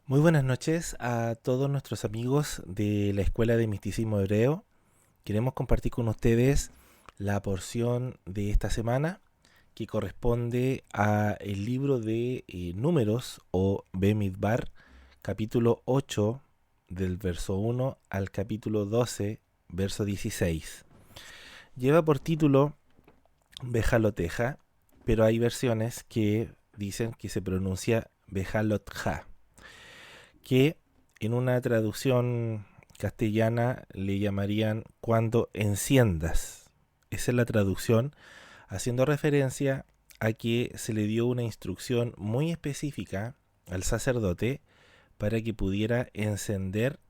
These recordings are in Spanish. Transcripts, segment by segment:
Muy buenas noches a todos nuestros amigos de la Escuela de Misticismo Hebreo. Queremos compartir con ustedes la porción de esta semana que corresponde a el libro de Números o Bemidbar, capítulo 8 del verso 1 al capítulo 12, verso 16. Lleva por título Bejaloteja, pero hay versiones que dicen que se pronuncia Bejalotja, que en una traducción castellana le llamarían cuando enciendas. Esa es la traducción, haciendo referencia a que se le dio una instrucción muy específica al sacerdote para que pudiera encender,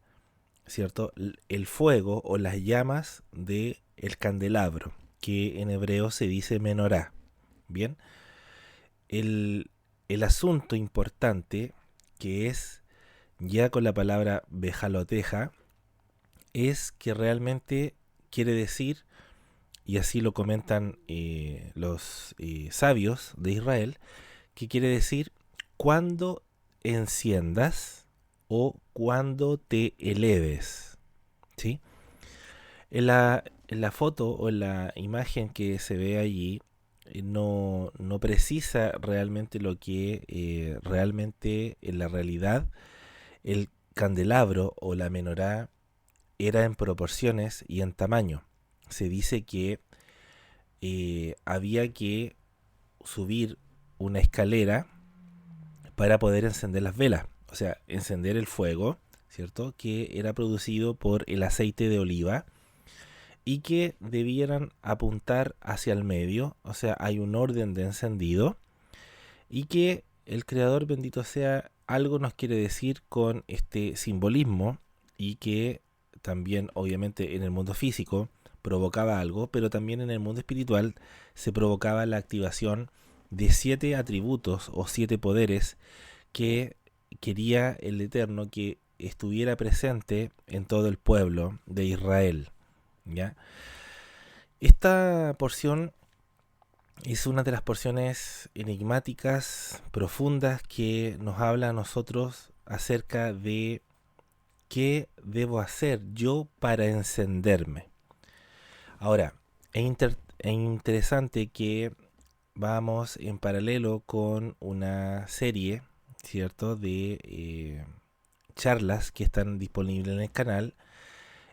¿cierto?, el fuego o las llamas de el candelabro, que en hebreo se dice menorá. Bien, el, el asunto importante que es ya con la palabra bejaloteja es que realmente quiere decir, y así lo comentan los sabios de Israel, que quiere decir cuando enciendas o cuando te eleves, ¿sí? En la foto o en la imagen que se ve allí no precisa realmente lo que realmente en la realidad el candelabro o la menorá era en proporciones y en tamaño. Se dice que había que subir una escalera para poder encender las velas, o sea, encender el fuego, ¿cierto? Que era producido por el aceite de oliva y que debieran apuntar hacia el medio, o sea, hay un orden de encendido y que el Creador bendito sea algo nos quiere decir con este simbolismo y que también obviamente en el mundo físico provocaba algo, pero también en el mundo espiritual se provocaba la activación de 7 atributos o 7 poderes que quería el Eterno que estuviera presente en todo el pueblo de Israel. ¿Ya? Esta porción es una de las porciones enigmáticas, profundas, que nos habla a nosotros acerca de qué debo hacer yo para encenderme. Ahora, es interesante que vamos en paralelo con una serie, ¿cierto?, de charlas que están disponibles en el canal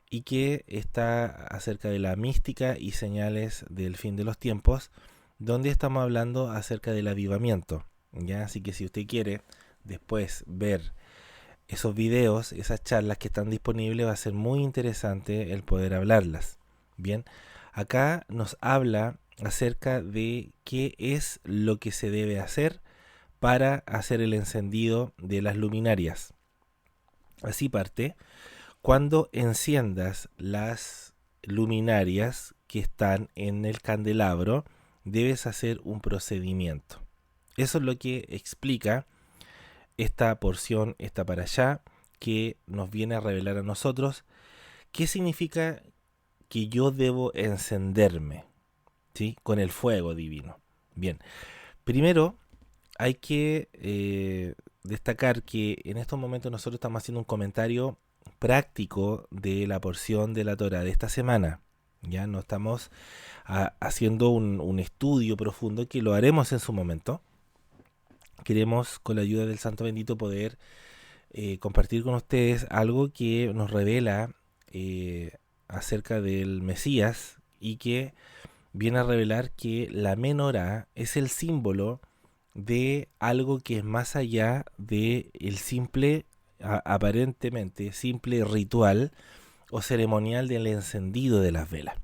y que está acerca de la mística y señales del fin de los tiempos, donde estamos hablando acerca del avivamiento, ¿ya? Así que si usted quiere después ver esos videos, esas charlas que están disponibles, va a ser muy interesante el poder hablarlas. Bien, acá nos habla acerca de qué es lo que se debe hacer para hacer el encendido de las luminarias. Así parte, cuando enciendas las luminarias que están en el candelabro, debes hacer un procedimiento. Eso es lo que explica esta porción, esta para allá, que nos viene a revelar a nosotros qué significa que yo debo encenderme, ¿sí?, con el fuego divino. Bien, primero hay que destacar que en estos momentos nosotros estamos haciendo un comentario práctico de la porción de la Torah de esta semana. Ya no estamos haciendo un estudio profundo que lo haremos en su momento. Queremos con la ayuda del Santo Bendito poder compartir con ustedes algo que nos revela acerca del Mesías y que viene a revelar que la menorá es el símbolo de algo que es más allá de el simple, aparentemente simple ritual o ceremonial del encendido de las velas.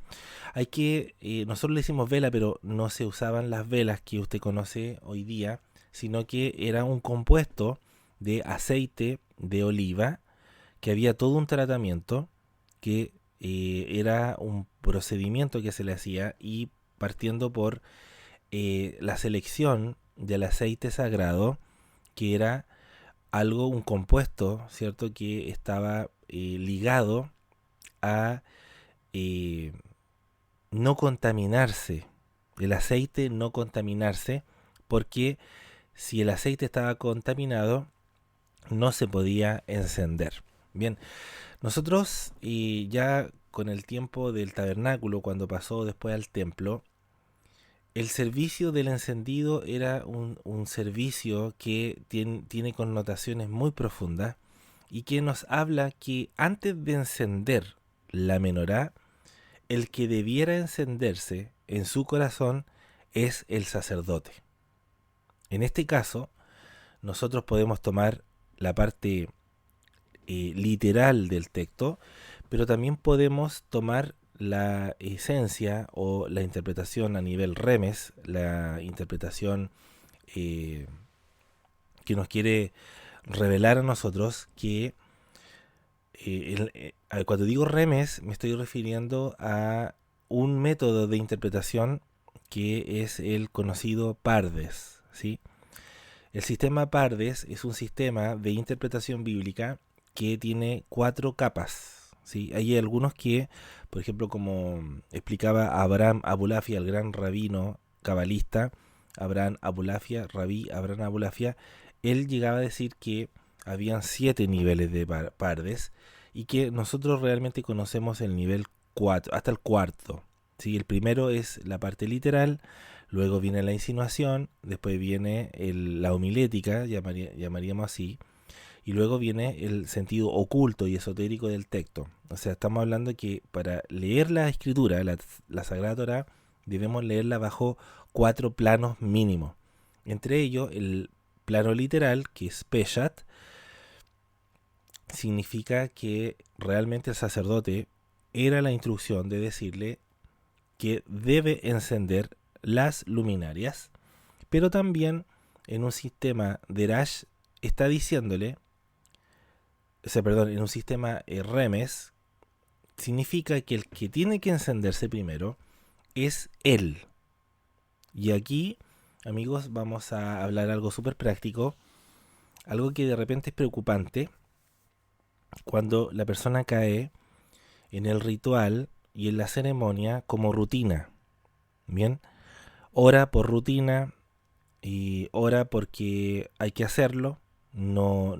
Hay que, nosotros le decimos vela, pero no se usaban las velas que usted conoce hoy día, sino que era un compuesto de aceite de oliva, que había todo un tratamiento, que era un procedimiento que se le hacía y partiendo por la selección del aceite sagrado, que era algo, un compuesto, ¿cierto?, que estaba ligado a eh, no contaminarse, el aceite no contaminarse, porque si el aceite estaba contaminado, no se podía encender. Bien, nosotros ya con el tiempo del tabernáculo, cuando pasó después al templo, el servicio del encendido era un servicio que tiene connotaciones muy profundas y que nos habla que antes de encender la menorá, el que debiera encenderse en su corazón es el sacerdote. En este caso, nosotros podemos tomar la parte literal del texto, pero también podemos tomar la esencia o la interpretación a nivel remes, la interpretación eh, que nos quiere revelar a nosotros que cuando digo remes me estoy refiriendo a un método de interpretación que es el conocido Pardes, ¿sí? El sistema Pardes es un sistema de interpretación bíblica que tiene 4 capas, ¿sí? Hay algunos que, por ejemplo, como explicaba Abraham Abulafia, el gran rabino cabalista, Abraham Abulafia, rabí Abraham Abulafia, él llegaba a decir que habían 7 niveles de Pardes y que nosotros realmente conocemos el nivel 4, hasta el cuarto, ¿sí? El primero es la parte literal. Luego viene la insinuación, después viene la homilética, llamaríamos así, y luego viene el sentido oculto y esotérico del texto. O sea, estamos hablando que para leer la escritura, la Sagrada Torá, debemos leerla bajo 4 planos mínimos. Entre ellos, el plano literal, que es Peshat, significa que realmente el sacerdote era la instrucción de decirle que debe encender las luminarias, pero también en un sistema de Rash está diciéndole, en un sistema remes, significa que el que tiene que encenderse primero es él. Y aquí, amigos, vamos a hablar algo súper práctico, algo que de repente es preocupante cuando la persona cae en el ritual y en la ceremonia como rutina. Bien, ora por rutina y ora porque hay que hacerlo. No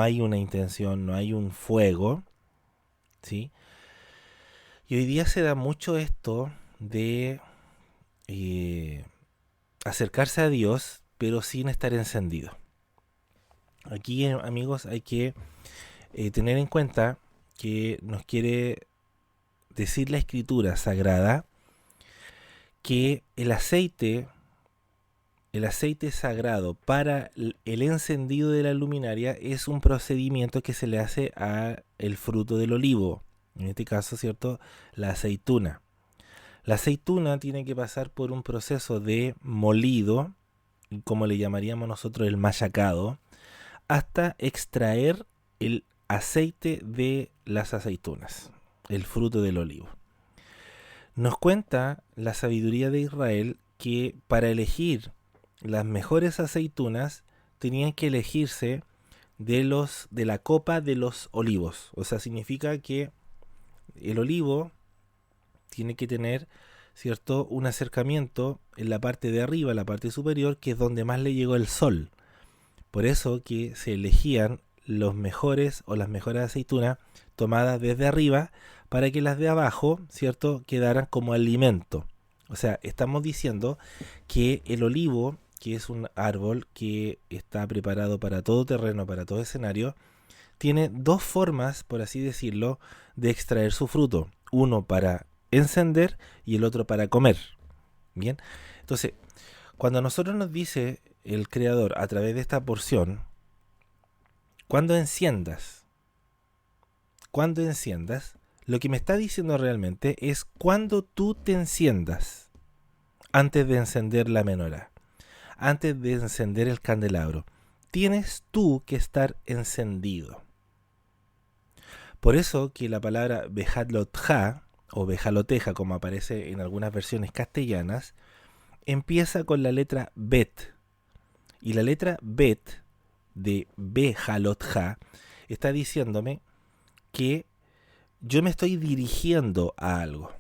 hay una intención, no hay un fuego, ¿sí? Y hoy día se da mucho esto de acercarse a Dios, pero sin estar encendido. Aquí, amigos, hay que tener en cuenta que nos quiere decir la Escritura Sagrada que el aceite sagrado para el encendido de la luminaria es un procedimiento que se le hace a el fruto del olivo, en este caso, ¿cierto?, la aceituna. La aceituna tiene que pasar por un proceso de molido, como le llamaríamos nosotros el machacado, hasta extraer el aceite de las aceitunas, el fruto del olivo. Nos cuenta la sabiduría de Israel que para elegir las mejores aceitunas tenían que elegirse de la copa de los olivos. O sea, significa que el olivo tiene que tener, ¿cierto?, un acercamiento en la parte de arriba, la parte superior, que es donde más le llegó el sol. Por eso que se elegían los mejores o las mejores aceitunas tomadas desde arriba para que las de abajo, ¿cierto?, quedaran como alimento. O sea, estamos diciendo que el olivo, que es un árbol que está preparado para todo terreno, para todo escenario, tiene 2 formas, por así decirlo, de extraer su fruto. Uno para encender y el otro para comer. Bien, entonces, cuando a nosotros nos dice el Creador a través de esta porción, cuando enciendas, lo que me está diciendo realmente es cuando tú te enciendas antes de encender la menorá, antes de encender el candelabro. Tienes tú que estar encendido. Por eso que la palabra bejalotja o bejaloteja, como aparece en algunas versiones castellanas, empieza con la letra bet. Y la letra bet de bejalotja está diciéndome que yo me estoy dirigiendo a algo.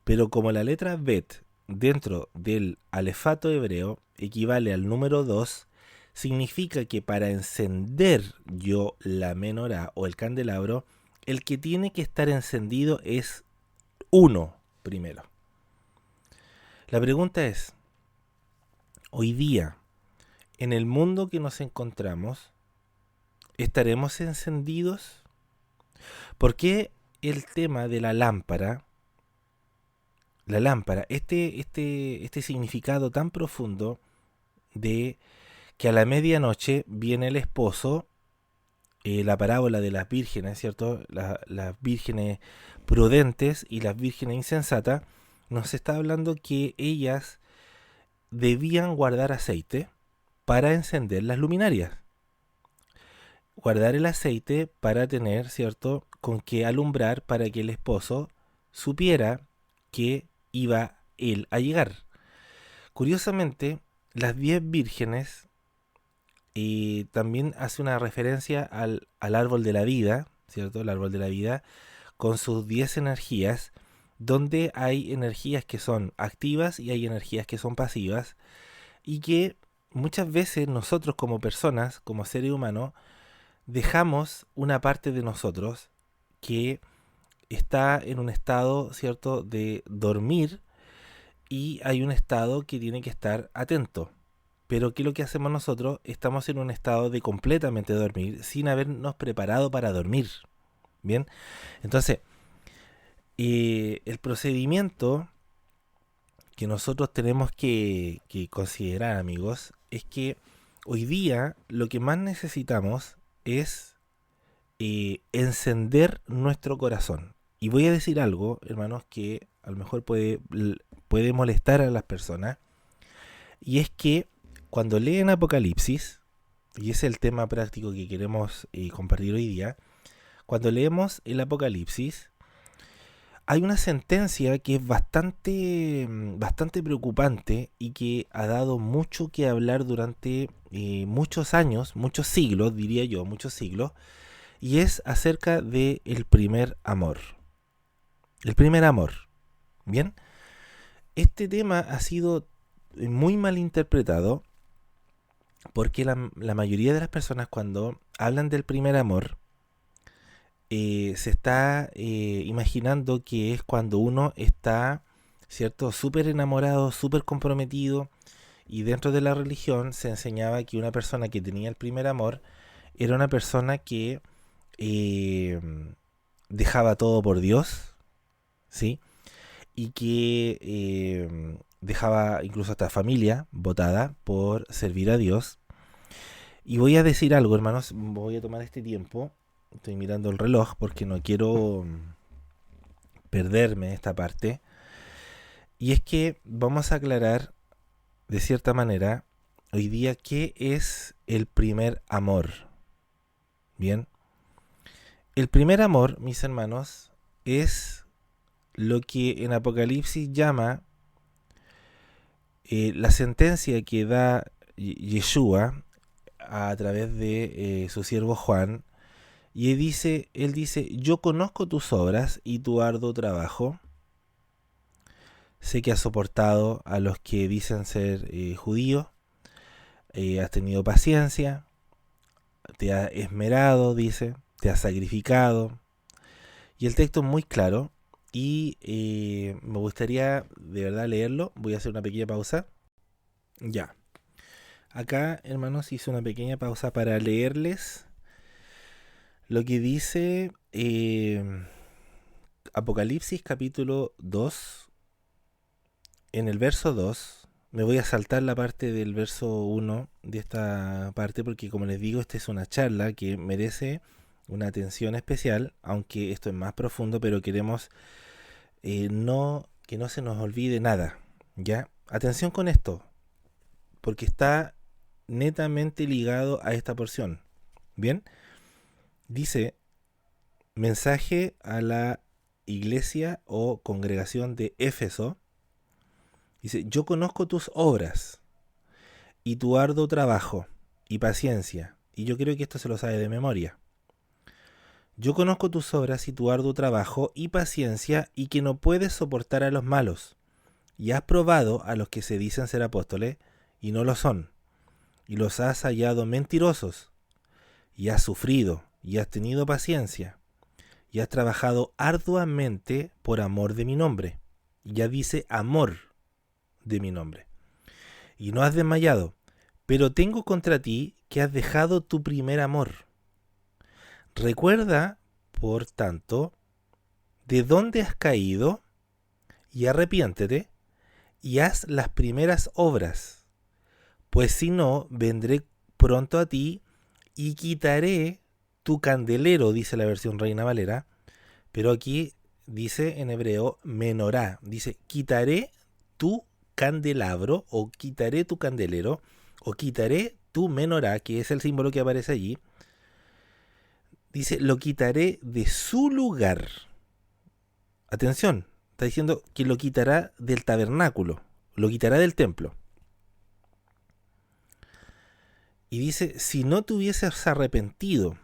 Pero como la letra bet dentro del alefato hebreo equivale al número 2, significa que para encender yo la menorá o el candelabro, el que tiene que estar encendido es uno primero. La pregunta es, hoy día, en el mundo que nos encontramos, ¿estaremos encendidos? ¿Por qué el tema de la lámpara, este significado tan profundo de que a la medianoche viene el esposo, la parábola de las vírgenes, ¿cierto? Las vírgenes prudentes y las vírgenes insensatas, nos está hablando que ellas debían guardar aceite para encender las luminarias. Guardar el aceite para tener, ¿cierto?, con qué alumbrar para que el esposo supiera que iba él a llegar. Curiosamente, las 10 vírgenes también hace una referencia al árbol de la vida, ¿cierto? El árbol de la vida con sus 10 energías, donde hay energías que son activas y hay energías que son pasivas, y que muchas veces nosotros como personas, como seres humanos, dejamos una parte de nosotros que está en un estado, ¿cierto?, de dormir, y hay un estado que tiene que estar atento. Pero ¿qué es lo que hacemos nosotros? Estamos en un estado de completamente dormir sin habernos preparado para dormir. Bien, entonces, el procedimiento que nosotros tenemos que considerar, amigos, es que hoy día lo que más necesitamos es encender nuestro corazón. Y voy a decir algo, hermanos, que a lo mejor puede molestar a las personas, y es que cuando leen Apocalipsis, y es el tema práctico que queremos compartir hoy día, cuando leemos el Apocalipsis, hay una sentencia que es bastante preocupante y que ha dado mucho que hablar durante muchos años, muchos siglos, diría yo, muchos siglos, y es acerca del primer amor. El primer amor. Bien, este tema ha sido muy mal interpretado porque la mayoría de las personas, cuando hablan del primer amor, se está imaginando que es cuando uno está, ¿cierto?, súper enamorado, súper comprometido, y dentro de la religión se enseñaba que una persona que tenía el primer amor era una persona que dejaba todo por Dios, ¿sí? Y que dejaba incluso hasta familia botada por servir a Dios. Y voy a decir algo, hermanos, voy a tomar este tiempo. Estoy mirando el reloj porque no quiero perderme esta parte. Y es que vamos a aclarar de cierta manera hoy día qué es el primer amor. Bien. El primer amor, mis hermanos, es lo que en Apocalipsis llama la sentencia que da Yeshua a través de su siervo Juan. Y él dice, yo conozco tus obras y tu arduo trabajo. Sé que has soportado a los que dicen ser judíos. Has tenido paciencia. Te has esmerado, dice. Te has sacrificado. Y el texto es muy claro. Y me gustaría de verdad leerlo. Voy a hacer una pequeña pausa. Ya. Acá, hermanos, hice una pequeña pausa para leerles lo que dice Apocalipsis capítulo 2, en el verso 2. Me voy a saltar la parte del verso 1 de esta parte porque, como les digo, esta es una charla que merece una atención especial, aunque esto es más profundo, pero queremos que no se nos olvide nada, ¿ya? Atención con esto, porque está netamente ligado a esta porción. Bien, dice, mensaje a la iglesia o congregación de Éfeso. Dice, yo conozco tus obras y tu arduo trabajo y paciencia. Y yo creo que esto se lo sabe de memoria. Yo conozco tus obras y tu arduo trabajo y paciencia, y que no puedes soportar a los malos. Y has probado a los que se dicen ser apóstoles y no lo son. y los has hallado mentirosos, y has sufrido, y has tenido paciencia, y has trabajado arduamente por amor de mi nombre. Ya dice amor de mi nombre. Y no has desmayado, pero tengo contra ti que has dejado tu primer amor. Recuerda, por tanto, de dónde has caído, y arrepiéntete, y haz las primeras obras, pues si no, vendré pronto a ti y quitaré tu candelero, dice la versión Reina Valera, pero aquí dice en hebreo menorá, dice quitaré tu candelabro, o quitaré tu candelero, o quitaré tu menorá, que es el símbolo que aparece allí. Dice, lo quitaré de su lugar. Atención, está diciendo que lo quitará del tabernáculo, lo quitará del templo. Y dice, si no te hubieses arrepentido,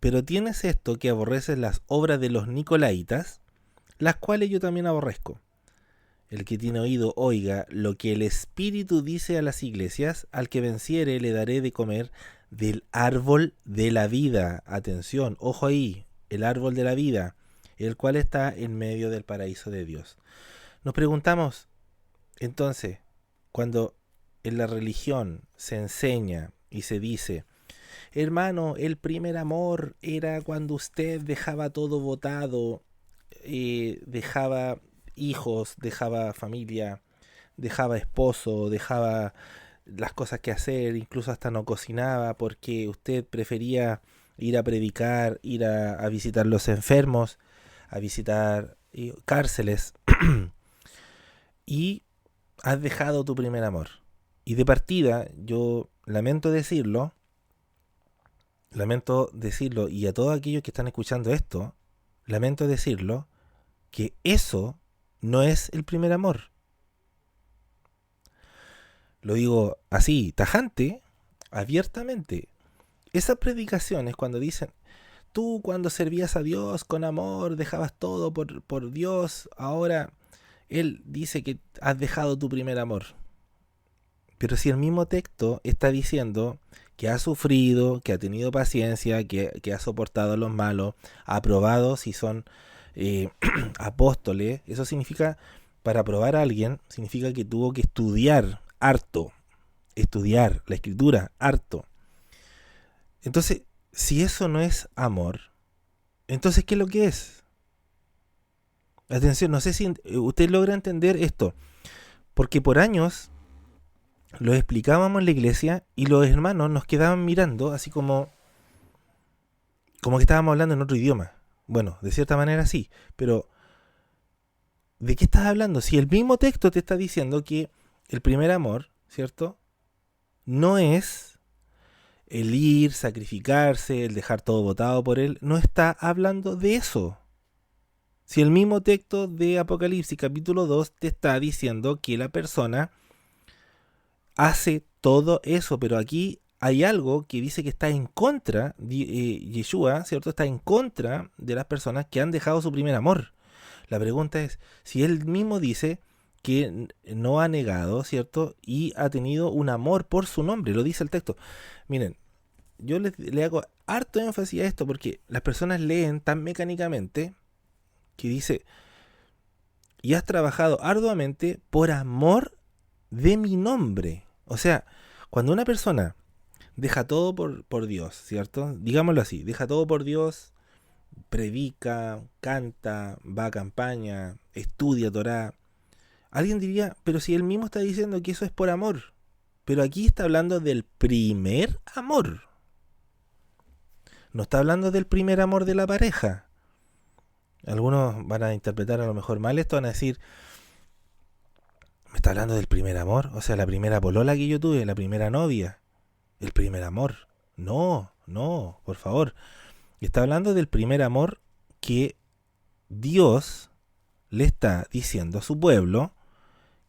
pero tienes esto que aborreces las obras de los nicolaitas, las cuales yo también aborrezco. El que tiene oído, oiga lo que el Espíritu dice a las iglesias. Al que venciere le daré de comer del árbol de la vida. Atención, ojo ahí, el árbol de la vida, el cual está en medio del paraíso de Dios. Nos preguntamos, entonces, cuando en la religión se enseña y se dice, hermano, el primer amor era cuando usted dejaba todo botado, dejaba hijos, dejaba familia, dejaba esposo, dejaba las cosas que hacer, incluso hasta no cocinaba porque usted prefería ir a predicar, ir a visitar los enfermos, a visitar cárceles y has dejado tu primer amor. Y de partida, yo lamento decirlo, y a todos aquellos que están escuchando esto, lamento decirlo, que eso no es el primer amor. Lo digo así, tajante, abiertamente. Esas predicaciones cuando dicen, tú cuando servías a Dios con amor, dejabas todo por Dios, ahora Él dice que has dejado tu primer amor. Pero si el mismo texto está diciendo que ha sufrido, que ha tenido paciencia, que ha soportado a los malos, ha aprobado si son apóstoles, eso significa, para aprobar a alguien, significa que tuvo que estudiar harto, estudiar la escritura harto. Entonces, si eso no es amor, entonces, ¿qué es lo que es? Atención, no sé si usted logra entender esto, porque por años lo explicábamos en la iglesia y los hermanos nos quedaban mirando así como que estábamos hablando en otro idioma. Bueno, de cierta manera sí, pero ¿de qué estás hablando? Si el mismo texto te está diciendo que el primer amor, ¿cierto? No es el ir, sacrificarse, el dejar todo botado por él, no está hablando de eso. Si el mismo texto de Apocalipsis capítulo 2 te está diciendo que la persona hace todo eso, pero aquí hay algo que dice que está en contra, Yeshua, ¿cierto? Está en contra de las personas que han dejado su primer amor. La pregunta es, si él mismo dice que no ha negado, ¿cierto? Y ha tenido un amor por su nombre, lo dice el texto. Miren, yo le hago harto énfasis a esto porque las personas leen tan mecánicamente que dice, y has trabajado arduamente por amor de mi nombre. O sea, cuando una persona deja todo por Dios, ¿cierto? Digámoslo así, deja todo por Dios, predica, canta, va a campaña, estudia Torá. Alguien diría, pero si él mismo está diciendo que eso es por amor. Pero aquí está hablando del primer amor. No está hablando del primer amor de la pareja. Algunos van a interpretar a lo mejor mal esto, van a decir, ¿me está hablando del primer amor? O sea, la primera polola que yo tuve, la primera novia. El primer amor. No, por favor. Está hablando del primer amor que Dios le está diciendo a su pueblo,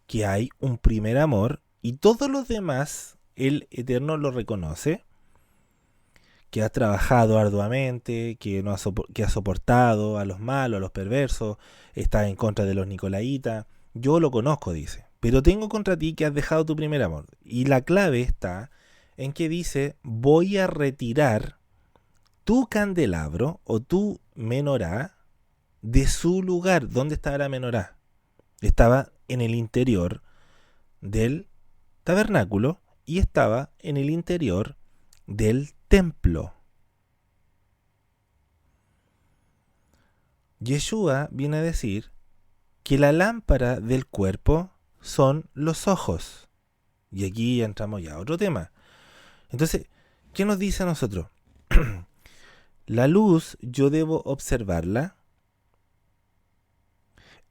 que hay un primer amor y todos los demás el Eterno lo reconoce, que ha trabajado arduamente, que ha soportado a los malos, a los perversos, está en contra de los nicolaitas. Yo lo conozco, dice, pero tengo contra ti que has dejado tu primer amor. Y la clave está en que dice, voy a retirar tu candelabro o tu menorá de su lugar. ¿Dónde estaba la menorá? Estaba en el interior del tabernáculo y estaba en el interior del templo. Yeshua viene a decir que la lámpara del cuerpo son los ojos. Y aquí entramos ya a otro tema. Entonces, ¿qué nos dice a nosotros? La luz yo debo observarla,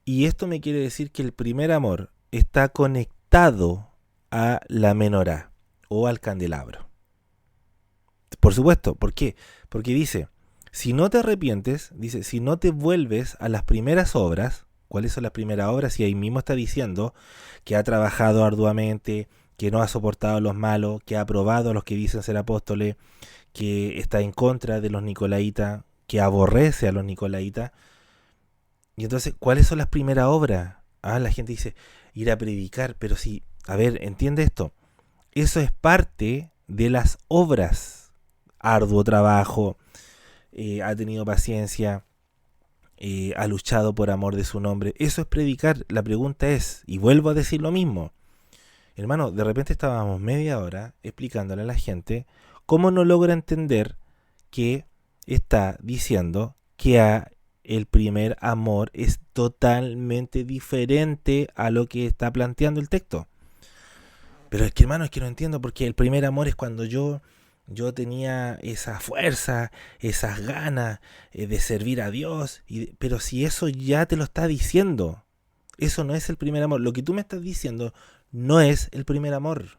y esto me quiere decir que el primer amor está conectado a la menorá o al candelabro. Por supuesto, ¿por qué? Porque dice, si no te arrepientes, dice, si no te vuelves a las primeras obras, ¿cuáles son las primeras obras? Y ahí mismo está diciendo que ha trabajado arduamente, que no ha soportado a los malos, que ha aprobado a los que dicen ser apóstoles, que está en contra de los nicolaitas, que aborrece a los nicolaitas. Y entonces, ¿cuáles son las primeras obras? La gente dice, ir a predicar, pero sí, a ver, entiende esto. Eso es parte de las obras. Arduo trabajo, ha tenido paciencia, ha luchado por amor de su nombre. Eso es predicar. La pregunta es, y vuelvo a decir lo mismo, hermano, de repente estábamos media hora explicándole a la gente cómo no logra entender que está diciendo que el primer amor es totalmente diferente a lo que está planteando el texto. Pero es que, hermano, es que no entiendo, porque el primer amor es cuando yo tenía esa fuerza, esas ganas de servir a Dios, pero si eso ya te lo está diciendo, eso no es el primer amor. Lo que tú me estás diciendo no es el primer amor.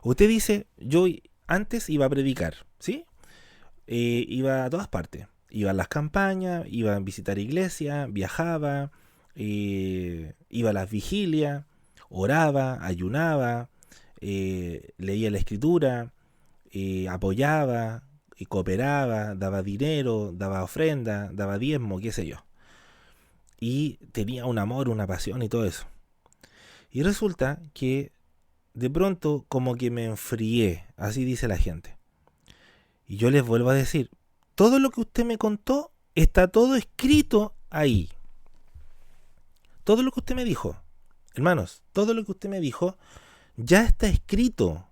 Usted dice, yo antes iba a predicar, ¿sí? Iba a todas partes. Iba a las campañas, iba a visitar iglesias, viajaba, iba a las vigilias, oraba, ayunaba, leía la escritura, apoyaba, cooperaba, daba dinero, daba ofrenda, daba diezmo, qué sé yo. Y tenía un amor, una pasión y todo eso. Y resulta que de pronto como que me enfrié, así dice la gente. Y yo les vuelvo a decir, todo lo que usted me contó está todo escrito ahí. Todo lo que usted me dijo, hermanos, todo lo que usted me dijo ya está escrito.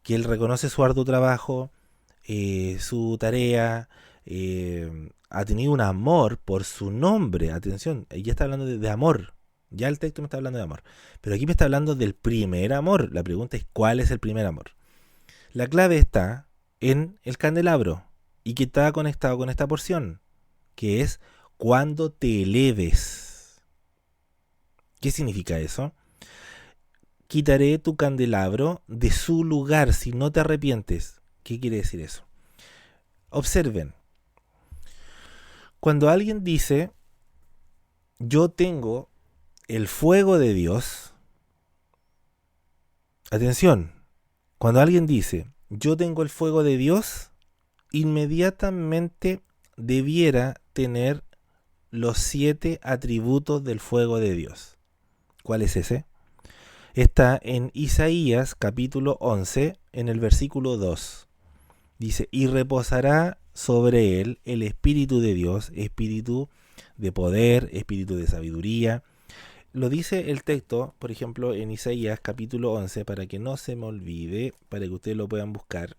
Que él reconoce su arduo trabajo, su tarea, ha tenido un amor por su nombre. Atención, ya está hablando de amor. Ya el texto me está hablando de amor. Pero aquí me está hablando del primer amor. La pregunta es, ¿cuál es el primer amor? La clave está en el candelabro y que está conectado con esta porción, que es cuando te eleves. ¿Qué significa eso? Quitaré tu candelabro de su lugar si no te arrepientes. ¿Qué quiere decir eso? Observen. Cuando alguien dice, yo tengo el fuego de Dios, atención, cuando alguien dice, yo tengo el fuego de Dios, inmediatamente debiera tener los 7 atributos del fuego de Dios. ¿Cuál es ese? Está en Isaías capítulo 11, en el versículo 2. Dice, y reposará sobre él el Espíritu de Dios, espíritu de poder, espíritu de sabiduría. Lo dice el texto, por ejemplo, en Isaías capítulo 11, para que no se me olvide, para que ustedes lo puedan buscar.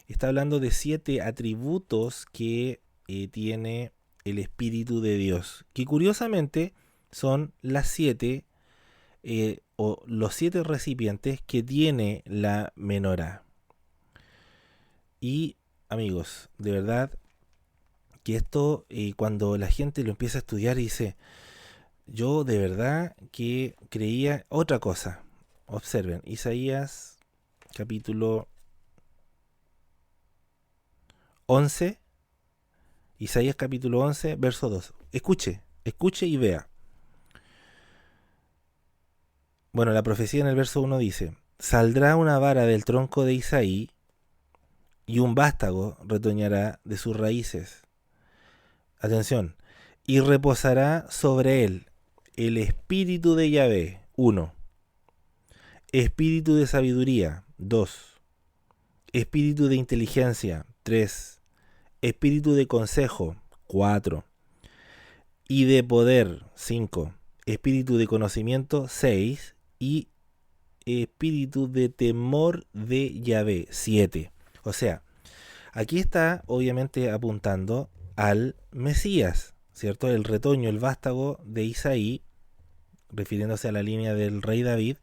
Está hablando de 7 atributos que tiene el Espíritu de Dios, que curiosamente son las 7 o los 7 recipientes que tiene la menorá. Y amigos, de verdad que esto cuando la gente lo empieza a estudiar y dice, yo de verdad que creía otra cosa. Observen, Isaías capítulo 11, Isaías capítulo 11, verso 2. Escuche y vea. Bueno, la profecía en el verso 1 dice, saldrá una vara del tronco de Isaí y un vástago retoñará de sus raíces. Atención, y reposará sobre él el espíritu de Yahvé, 1. espíritu de sabiduría, 2, espíritu de inteligencia, 3, espíritu de consejo, 4, y de poder, 5, espíritu de conocimiento, 6, y espíritu de temor de Yahvé, 7. O sea, aquí está obviamente apuntando al Mesías, ¿cierto? El retoño, el vástago de Isaí, refiriéndose a la línea del rey David,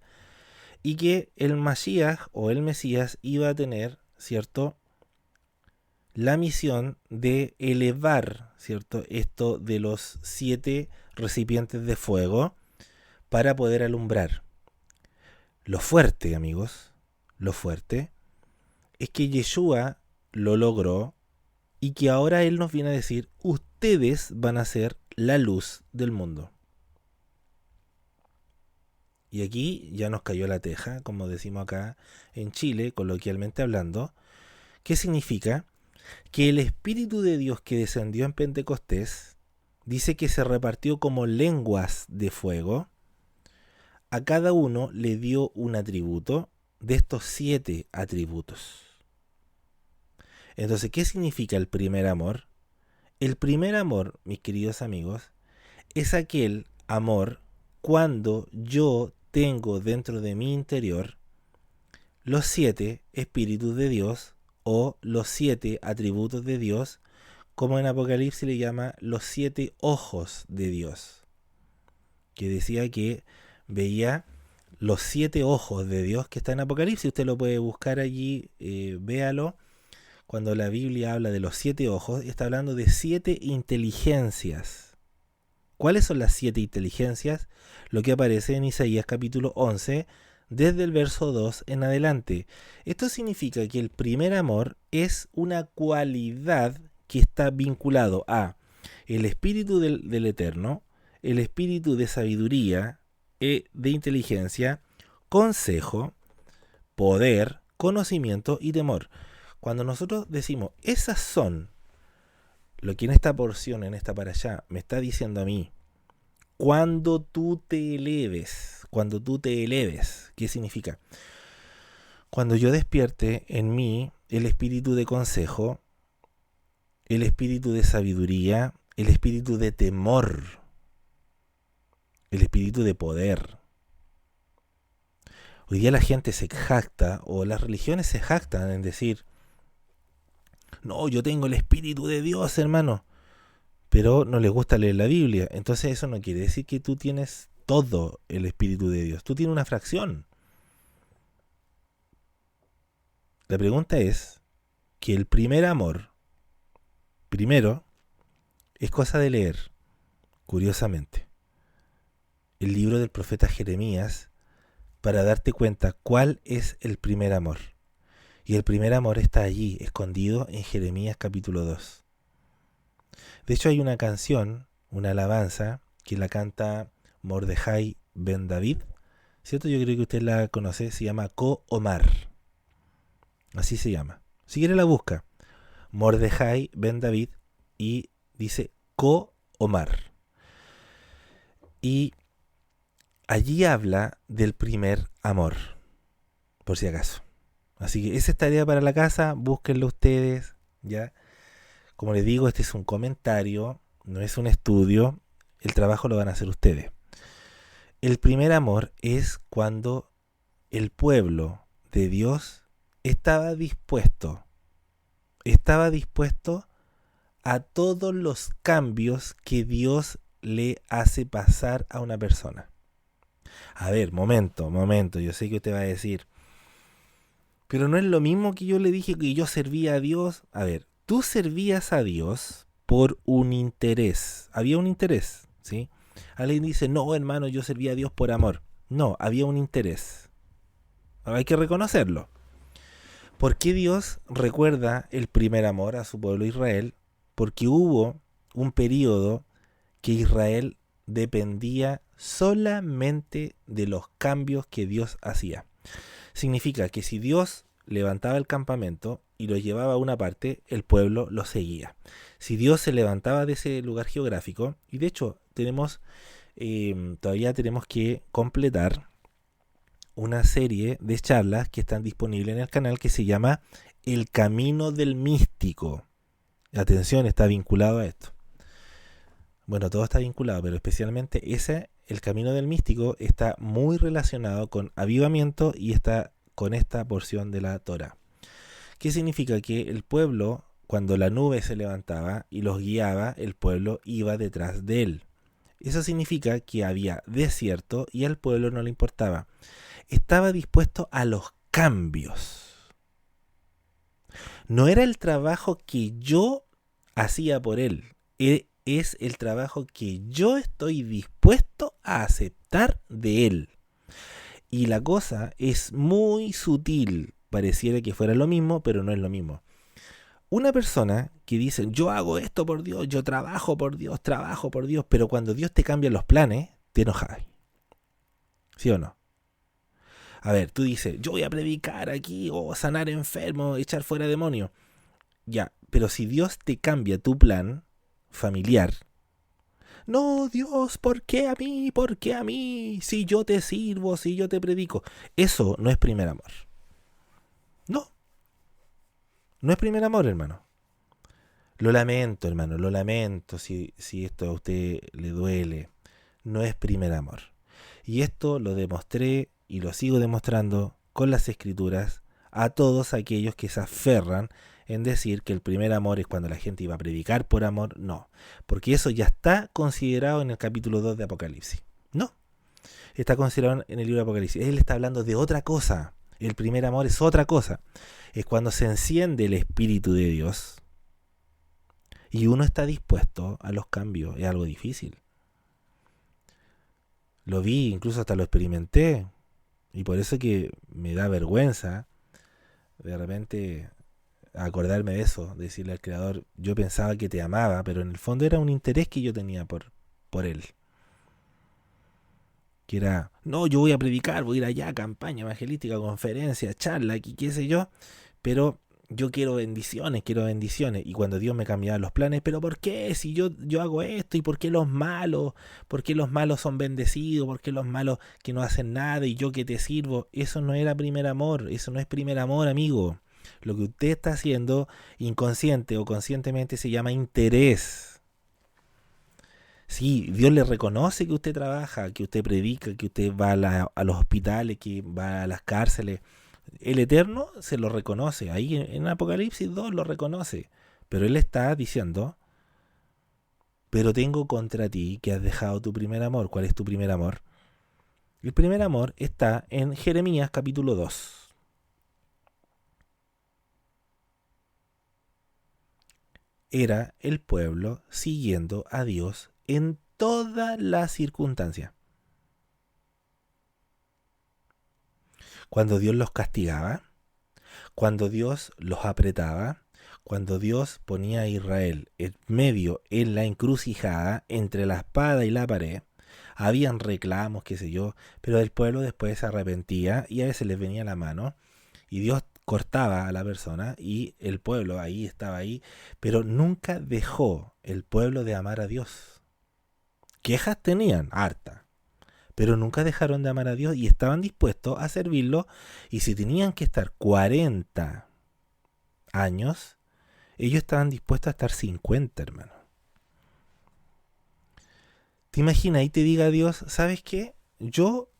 y que el Mashiach o el Mesías iba a tener, ¿cierto?, la misión de elevar, ¿cierto?, esto de los 7 recipientes de fuego para poder alumbrar. Lo fuerte, amigos, lo fuerte es que Yeshua lo logró y que ahora Él nos viene a decir, ustedes van a ser la luz del mundo. Y aquí ya nos cayó la teja, como decimos acá en Chile, coloquialmente hablando. ¿Qué significa? Que el Espíritu de Dios que descendió en Pentecostés dice que se repartió como lenguas de fuego. A cada uno le dio un atributo de estos 7 atributos. Entonces, ¿qué significa el primer amor? El primer amor, mis queridos amigos, es aquel amor cuando yo tengo dentro de mi interior los 7 espíritus de Dios o los 7 atributos de Dios, como en Apocalipsis le llama los 7 ojos de Dios, que decía que veía los 7 ojos de Dios que está en Apocalipsis. Usted lo puede buscar allí, véalo. Cuando la Biblia habla de los 7 ojos, está hablando de 7 inteligencias. ¿Cuáles son las 7 inteligencias? Lo que aparece en Isaías capítulo 11, desde el verso 2 en adelante. Esto significa que el primer amor es una cualidad que está vinculado a el espíritu del Eterno, el espíritu de sabiduría, de inteligencia, consejo, poder, conocimiento y temor. Cuando nosotros decimos, esas son lo que en esta porción, en esta parashá, me está diciendo a mí, cuando tú te eleves, ¿qué significa? Cuando yo despierte en mí el espíritu de consejo, el espíritu de sabiduría, el espíritu de temor, el espíritu de poder. Hoy día la gente se jacta, o las religiones se jactan en decir, no, yo tengo el espíritu de Dios, hermano, pero no les gusta leer la Biblia. Entonces eso no quiere decir que tú tienes todo el espíritu de Dios. Tú tienes una fracción. La pregunta es que el primer amor, primero, es cosa de leer, curiosamente, el libro del profeta Jeremías para darte cuenta cuál es el primer amor. Y el primer amor está allí, escondido en Jeremías capítulo 2. De hecho hay una canción, una alabanza, que la canta Mordejai Ben David, ¿cierto? Yo creo que usted la conoce, se llama Ko Omar. Así se llama. Si quiere la busca. Mordejai Ben David y dice Ko Omar. Y allí habla del primer amor, por si acaso. Así que esa es tarea para la casa, búsquenlo ustedes, ¿ya? Como les digo, este es un comentario, no es un estudio, el trabajo lo van a hacer ustedes. El primer amor es cuando el pueblo de Dios estaba dispuesto a todos los cambios que Dios le hace pasar a una persona. A ver, momento, yo sé que usted va a decir, pero no es lo mismo que yo le dije que yo servía a Dios. A ver, tú servías a Dios por un interés. Había un interés, ¿sí? Alguien dice, no, hermano, yo servía a Dios por amor. No, había un interés. Hay que reconocerlo. ¿Por qué Dios recuerda el primer amor a su pueblo Israel? Porque hubo un periodo que Israel dependía solamente de los cambios que Dios hacía. Significa que si Dios levantaba el campamento y lo llevaba a una parte, el pueblo lo seguía. Si Dios se levantaba de ese lugar geográfico, y de hecho todavía tenemos que completar una serie de charlas que están disponibles en el canal que se llama El Camino del Místico. Atención, está vinculado a esto. Bueno, todo está vinculado, pero especialmente El Camino del Místico, está muy relacionado con avivamiento y está con esta porción de la Torá. ¿Qué significa? Que el pueblo, cuando la nube se levantaba y los guiaba, el pueblo iba detrás de él. Eso significa que había desierto y al pueblo no le importaba. Estaba dispuesto a los cambios. No era el trabajo que yo hacía por él, es el trabajo que yo estoy dispuesto a aceptar de él. Y la cosa es muy sutil. Pareciera que fuera lo mismo, pero no es lo mismo. Una persona que dice, yo hago esto por Dios, yo trabajo por Dios, pero cuando Dios te cambia los planes, te enojas. ¿Sí o no? A ver, tú dices, yo voy a predicar aquí, o sanar enfermos, echar fuera demonios. Ya, pero si Dios te cambia tu plan familiar, no, Dios, ¿por qué a mí? ¿Por qué a mí? Si yo te sirvo, si yo te predico. Eso no es primer amor. No, no es primer amor, hermano. Lo lamento, hermano, lo lamento si esto a usted le duele. No es primer amor. Y esto lo demostré y lo sigo demostrando con las escrituras a todos aquellos que se aferran en decir que el primer amor es cuando la gente iba a predicar por amor. No, porque eso ya está considerado en el capítulo 2 de Apocalipsis. No, está considerado en el libro de Apocalipsis. Él está hablando de otra cosa. El primer amor es otra cosa. Es cuando se enciende el Espíritu de Dios y uno está dispuesto a los cambios. Es algo difícil. Lo vi, incluso hasta lo experimenté. Y por eso que me da vergüenza de repente acordarme de eso, decirle al Creador, yo pensaba que te amaba, pero en el fondo era un interés que yo tenía por Él. Que era, no, yo voy a predicar, voy a ir allá, campaña evangelística, conferencia, charla, aquí, qué sé yo, pero yo quiero bendiciones. Y cuando Dios me cambiaba los planes, pero ¿por qué? Si yo hago esto, ¿y por qué los malos? ¿Por qué los malos son bendecidos? ¿Por qué los malos que no hacen nada y yo que te sirvo? Eso no era primer amor, eso no es primer amor, amigo. Lo que usted está haciendo inconsciente o conscientemente se llama interés. Sí, Dios le reconoce que usted trabaja, que usted predica, que usted va a los hospitales, que va a las cárceles. El Eterno se lo reconoce. Ahí en Apocalipsis 2 lo reconoce. Pero Él está diciendo, pero tengo contra ti que has dejado tu primer amor. ¿Cuál es tu primer amor? El primer amor está en Jeremías capítulo 2. Era el pueblo siguiendo a Dios en todas las circunstancias. Cuando Dios los castigaba, cuando Dios los apretaba, cuando Dios ponía a Israel en medio, en la encrucijada, entre la espada y la pared, habían reclamos, qué sé yo, pero el pueblo después se arrepentía y a veces les venía la mano y Dios cortaba a la persona y el pueblo ahí estaba ahí, pero nunca dejó el pueblo de amar a Dios. Quejas tenían, harta, pero nunca dejaron de amar a Dios y estaban dispuestos a servirlo, y si tenían que estar 40 años, ellos estaban dispuestos a estar 50, hermano. ¿Te imaginas? Ahí te diga Dios, ¿sabes qué? Yo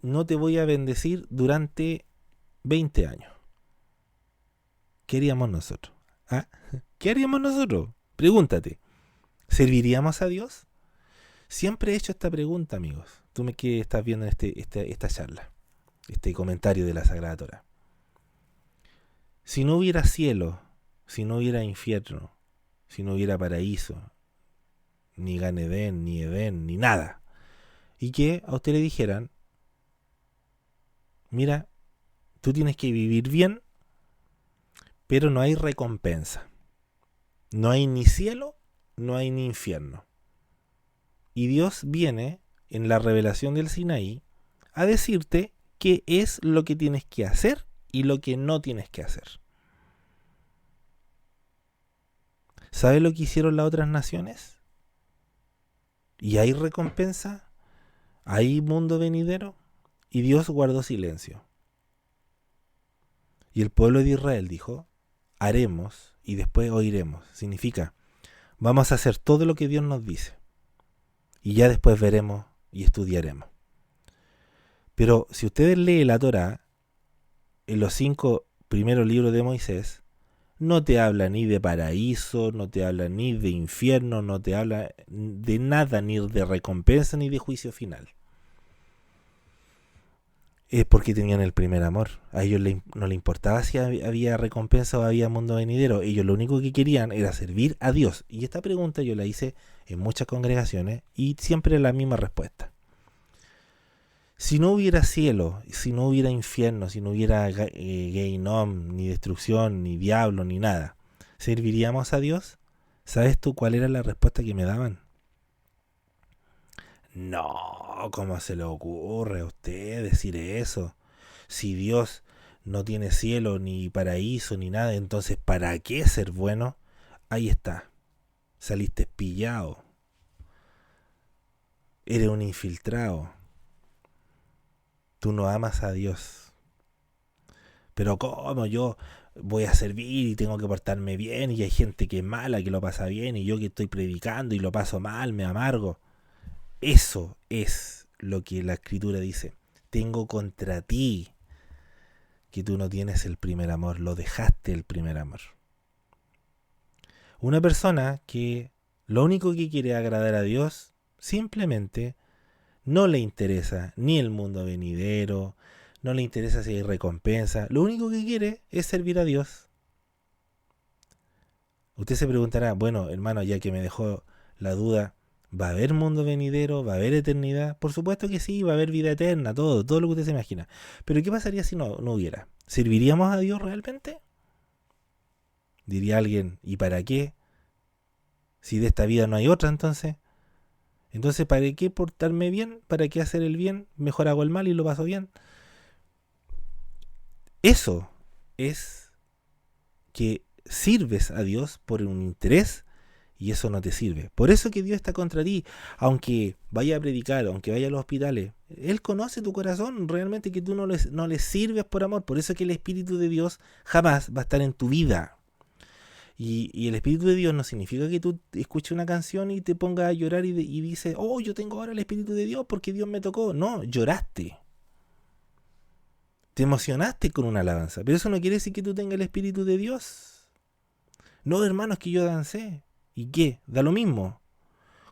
no te voy a bendecir durante 20 años. ¿Qué haríamos nosotros? ¿Ah? ¿Qué haríamos nosotros? Pregúntate. ¿Serviríamos a Dios? Siempre he hecho esta pregunta, amigos. Tú que estás viendo esta charla, este comentario de la Sagrada Torá. Si no hubiera cielo, si no hubiera infierno, si no hubiera paraíso, ni Gan Edén, ni nada, y que a usted le dijeran, mira, tú tienes que vivir bien, pero no hay recompensa. No hay ni cielo, no hay ni infierno. Y Dios viene en la revelación del Sinaí a decirte qué es lo que tienes que hacer y lo que no tienes que hacer. ¿Sabes lo que hicieron las otras naciones? ¿Y hay recompensa? ¿Hay mundo venidero? Y Dios guardó silencio. Y el pueblo de Israel dijo, haremos y después oiremos. Significa, vamos a hacer todo lo que Dios nos dice. Y ya después veremos y estudiaremos. Pero si ustedes leen la Torá, en los 5 primeros libros de Moisés, no te habla ni de paraíso, no te habla ni de infierno, no te habla de nada, ni de recompensa, ni de juicio final. Es porque tenían el primer amor. A ellos no les importaba si había recompensa o había mundo venidero. Ellos lo único que querían era servir a Dios. Y esta pregunta yo la hice en muchas congregaciones y siempre la misma respuesta. Si no hubiera cielo, si no hubiera infierno, si no hubiera Geinom, ni destrucción, ni diablo, ni nada, ¿serviríamos a Dios? ¿Sabes tú cuál era la respuesta que me daban? No, ¿cómo se le ocurre a usted decir eso? Si Dios no tiene cielo, ni paraíso, ni nada, entonces ¿para qué ser bueno? Ahí está, saliste pillado, eres un infiltrado, tú no amas a Dios. Pero ¿cómo yo voy a servir y tengo que portarme bien y hay gente que es mala, que lo pasa bien y yo que estoy predicando y lo paso mal, me amargo? Eso es lo que la Escritura dice. Tengo contra ti que tú no tienes el primer amor, lo dejaste el primer amor. Una persona que lo único que quiere agradar a Dios, simplemente no le interesa ni el mundo venidero, no le interesa si hay recompensa, lo único que quiere es servir a Dios. Usted se preguntará, bueno, hermano, ya que me dejó la duda, ¿va a haber mundo venidero? ¿Va a haber eternidad? Por supuesto que sí, va a haber vida eterna, todo lo que usted se imagina. Pero ¿qué pasaría si no hubiera? ¿Serviríamos a Dios realmente? Diría alguien, ¿y para qué? Si de esta vida no hay otra, entonces. Entonces, ¿para qué portarme bien? ¿Para qué hacer el bien? Mejor hago el mal y lo paso bien. Eso es que sirves a Dios por un interés y eso no te sirve. Por eso que Dios está contra ti. Aunque vaya a predicar, aunque vaya a los hospitales, Él conoce tu corazón, realmente que tú no le sirves por amor. Por eso que el Espíritu de Dios jamás va a estar en tu vida. Y el Espíritu de Dios no significa que tú escuches una canción y te pongas a llorar y dices, oh, yo tengo ahora el Espíritu de Dios porque Dios me tocó. No, lloraste. Te emocionaste con una alabanza. Pero eso no quiere decir que tú tengas el Espíritu de Dios. No, hermano, es que yo dancé. ¿Y qué? ¿Da lo mismo?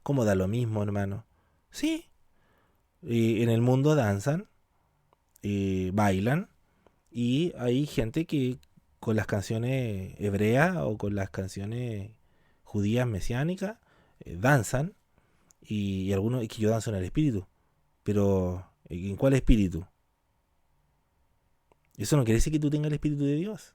¿Cómo da lo mismo, hermano? Sí. En el mundo danzan, bailan, y hay gente que con las canciones hebreas o con las canciones judías mesiánicas danzan, y algunos, es que yo danzo en el espíritu. Pero, ¿en cuál espíritu? Eso no quiere decir que tú tengas el Espíritu de Dios.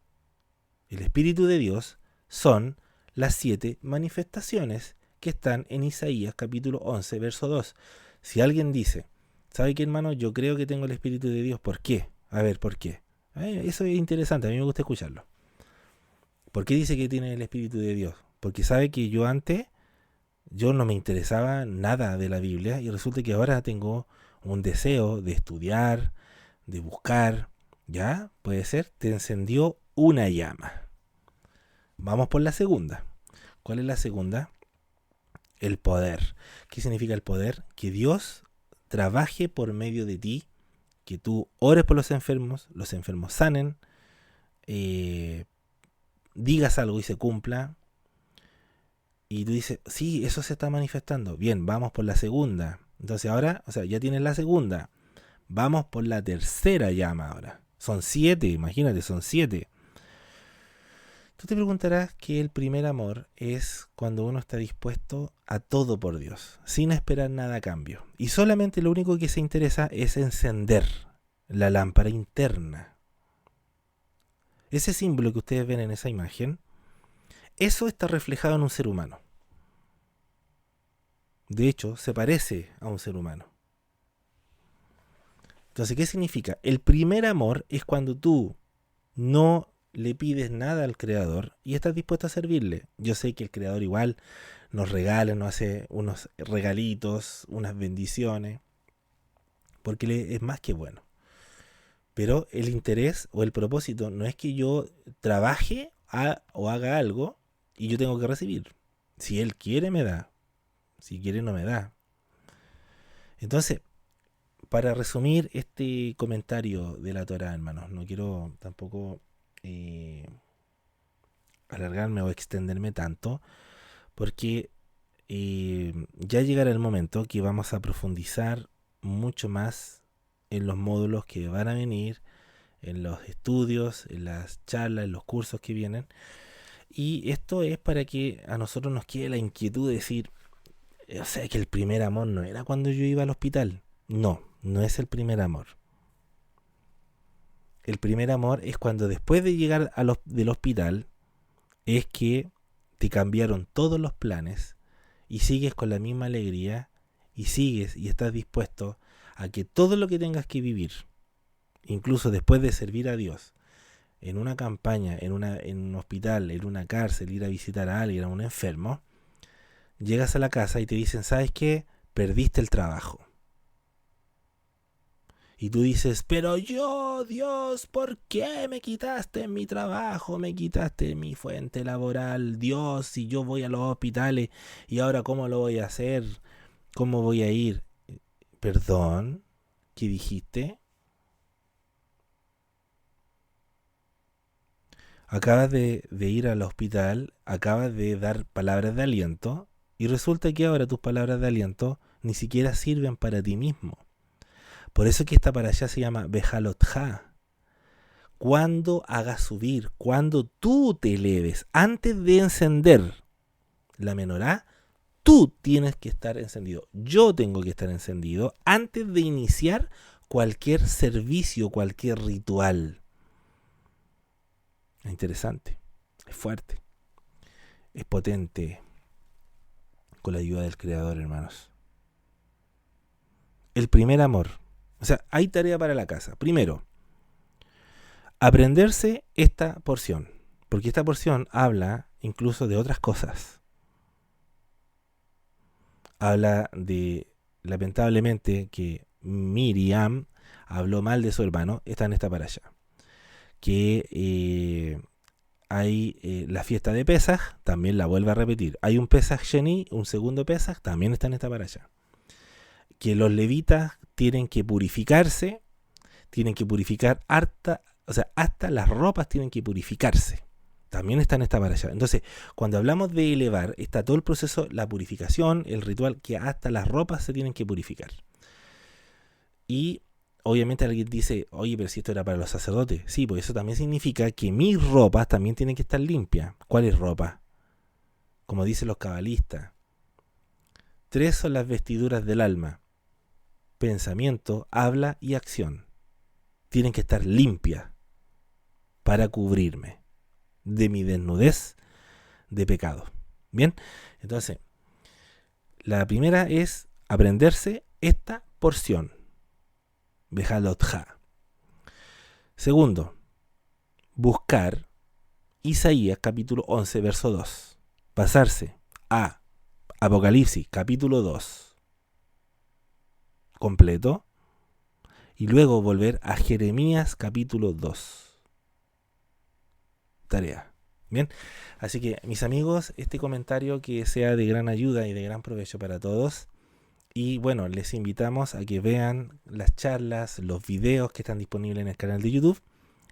El Espíritu de Dios son las 7 manifestaciones que están en Isaías capítulo 11, verso 2. Si alguien dice, ¿sabe qué, hermano? Yo creo que tengo el Espíritu de Dios. ¿Por qué? A ver, ¿por qué? Eso es interesante, a mí me gusta escucharlo. ¿Por qué dice que tiene el Espíritu de Dios? Porque sabe que yo antes, yo no me interesaba nada de la Biblia y resulta que ahora tengo un deseo de estudiar, de buscar. ¿Ya? Puede ser, te encendió una llama. Vamos por la segunda. ¿Cuál es la segunda? El poder. ¿Qué significa el poder? Que Dios trabaje por medio de ti, que tú ores por los enfermos sanen, digas algo y se cumpla, y tú dices, sí, eso se está manifestando. Bien, vamos por la segunda. Entonces ahora, ya tienes la segunda. Vamos por la tercera llama ahora. Son 7, imagínate, son 7. Tú te preguntarás que el primer amor es cuando uno está dispuesto a todo por Dios, sin esperar nada a cambio. Y solamente lo único que se interesa es encender la lámpara interna. Ese símbolo que ustedes ven en esa imagen, eso está reflejado en un ser humano. De hecho, se parece a un ser humano. Entonces, ¿qué significa? El primer amor es cuando tú no le pides nada al Creador y estás dispuesto a servirle. Yo sé que el Creador igual nos regala, nos hace unos regalitos, unas bendiciones, porque es más que bueno. Pero el interés o el propósito no es que yo trabaje o haga algo y yo tengo que recibir. Si Él quiere, me da. Si quiere, no me da. Entonces, para resumir este comentario de la Torá, hermanos, no quiero tampoco alargarme o extenderme tanto, porque ya llegará el momento que vamos a profundizar mucho más en los módulos que van a venir, en los estudios, en las charlas, en los cursos que vienen. Y esto es para que a nosotros nos quede la inquietud de decir, o sea, que el primer amor no era cuando yo iba al hospital. No, no es el primer amor. El primer amor es cuando después de llegar del hospital, es que te cambiaron todos los planes y sigues con la misma alegría y sigues y estás dispuesto a que todo lo que tengas que vivir, incluso después de servir a Dios, en una campaña, en un hospital, en una cárcel, ir a visitar a alguien, a un enfermo, llegas a la casa y te dicen, ¿sabes qué? Perdiste el trabajo. Y tú dices, pero yo, Dios, ¿por qué me quitaste mi trabajo? Me quitaste mi fuente laboral. Dios, si yo voy a los hospitales y ahora ¿cómo lo voy a hacer? ¿Cómo voy a ir? Perdón, ¿qué dijiste? Acabas de ir al hospital, acabas de dar palabras de aliento y resulta que ahora tus palabras de aliento ni siquiera sirven para ti mismo. Por eso que esta para allá se llama Bejalotja. Cuando hagas subir, cuando tú te eleves, antes de encender la menorá, tú tienes que estar encendido. Yo tengo que estar encendido antes de iniciar cualquier servicio, cualquier ritual. Es interesante, es fuerte, es potente, con la ayuda del Creador, hermanos. El primer amor. O sea, hay tarea para la casa. Primero, aprenderse esta porción, porque esta porción habla incluso de otras cosas. Habla de, lamentablemente, que Miriam habló mal de su hermano, está en esta para allá. Que hay la fiesta de Pesaj, también la vuelve a repetir. Hay un Pesaj Sheni, un segundo Pesaj, también está en esta para allá. Que los levitas tienen que purificarse, tienen que purificar hasta las ropas tienen que purificarse. También está en esta para allá. Entonces, cuando hablamos de elevar, está todo el proceso, la purificación, el ritual, que hasta las ropas se tienen que purificar. Y obviamente alguien dice, oye, pero si esto era para los sacerdotes. Sí, pues eso también significa que mis ropas también tienen que estar limpias. ¿Cuáles ropas? Como dicen los cabalistas. 3 son las vestiduras del alma: pensamiento, habla y acción. Tienen que estar limpias para cubrirme de mi desnudez de pecado. Bien, entonces, la primera es aprenderse esta porción. Bejalotja. Segundo, buscar Isaías capítulo 11, verso 2. Pasarse a Apocalipsis capítulo 2 completo y luego volver a Jeremías capítulo 2. Tarea. Bien, así que mis amigos, este comentario que sea de gran ayuda y de gran provecho para todos. Y bueno, les invitamos a que vean las charlas, los videos que están disponibles en el canal de YouTube.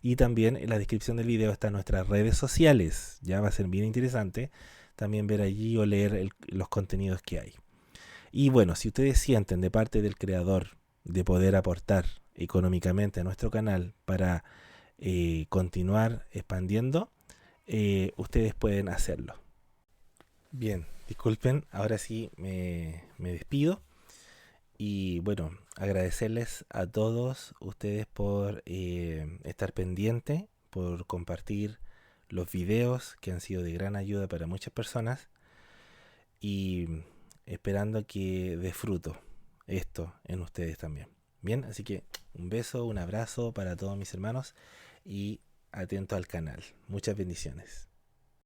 Y también en la descripción del video están nuestras redes sociales. Ya va a ser bien interesante también ver allí o leer los contenidos que hay. Y bueno, si ustedes sienten de parte del creador de poder aportar económicamente a nuestro canal para continuar expandiendo, ustedes pueden hacerlo. Bien, disculpen, ahora sí me despido. Y bueno, agradecerles a todos ustedes por estar pendiente, por compartir los videos que han sido de gran ayuda para muchas personas y esperando que dé fruto esto en ustedes también. Bien, así que un beso, un abrazo para todos mis hermanos y atento al canal. Muchas bendiciones.